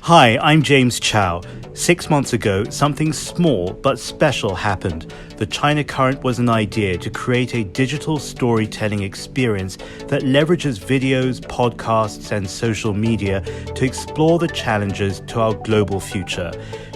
Hi, I'm James Chau. 6 months ago, something small but special happened. The China Current was an idea to create a digital storytelling experience that leverages videos, podcasts, and social media to explore the challenges to our global future.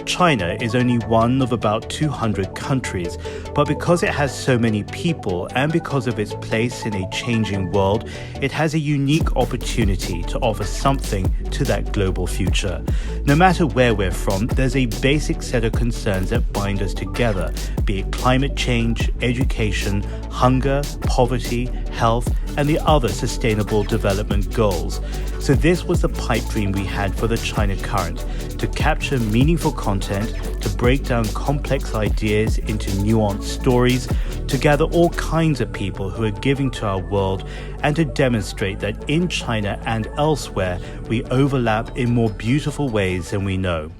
China is only one of about 200 countries, but because it has so many people and because of its place in a changing world, it has a unique opportunity to offer something to that global future. No matter where we're from, there's a basic set of concerns that bind us together, be it climate change, education, hunger, poverty, health, and the other sustainable development goals. So this was the pipe dream we had for the China Current, to capture meaningful content, to break down complex ideas into nuanced stories, to gather all kinds of people who are giving to our world, and to demonstrate that in China and elsewhere, we overlap in more beautiful ways than we know.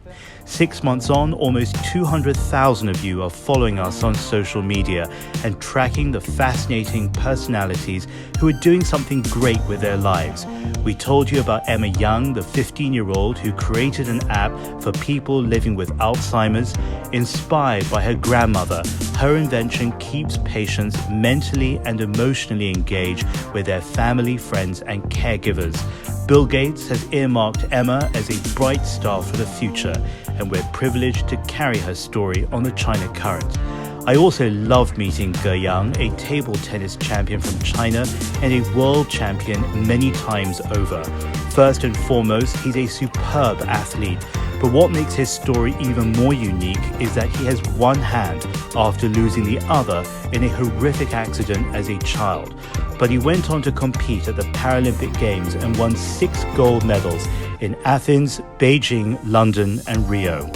6 months on, almost 200,000 of you are following us on social media and tracking the fascinating personalities who are doing something great with their lives. We told you about Emma Young, the 15-year-old who created an app for people living with Alzheimer's. Inspired by her grandmother, her invention keeps patients mentally and emotionally engaged with their family, friends, and caregivers. Bill Gates has earmarked Emma as a bright star for the future, and we're privileged to carry her story on the China Current. I also loved meeting Ge Yang, a table tennis champion from China and a world champion many times over. First and foremost, he's a superb athlete, but what makes his story even more unique is that he has one hand after losing the other in a horrific accident as a child. But he went on to compete at the Paralympic Games and won 6 gold medals in Athens, Beijing, London, and Rio.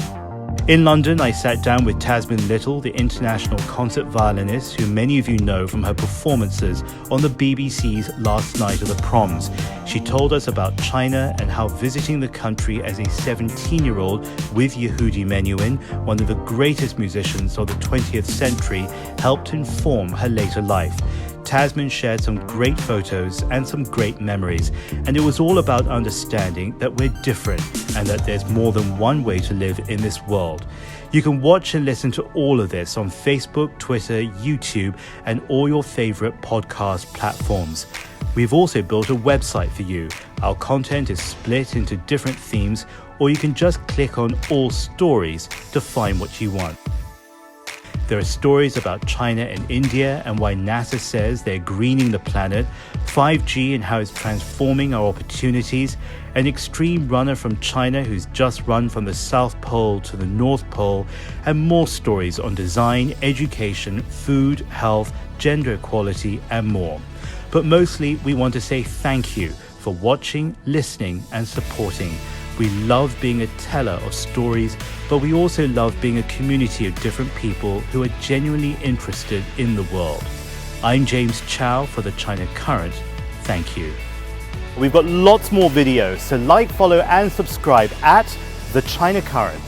In London, I sat down with Tasmin Little, the international concert violinist who many of you know from her performances on the BBC's Last Night of the Proms. She told us about China and how visiting the country as a 17-year-old with Yehudi Menuhin, one of the greatest musicians of the 20th century, helped inform her later life. Tasmin shared some great photos and some great memories, and it was all about understanding that we're different and that there's more than one way to live in this world. You can watch and listen to all of this on Facebook, Twitter, YouTube, and all your favorite podcast platforms. We've also built a website for you. Our content is split into different themes, or you can just click on All Stories to find what you want. There are stories about China and India and why NASA says they're greening the planet, 5G and how it's transforming our opportunities, an extreme runner from China who's just run from the South Pole to the North Pole, and more stories on design, education, food, health, gender equality, and more. But mostly, we want to say thank you for watching, listening, and supporting. We love being a teller of stories, but we also love being a community of different people who are genuinely interested in the world. I'm James Chau for the China Current. Thank you. We've got lots more videos, so like, follow, and subscribe at the China Current.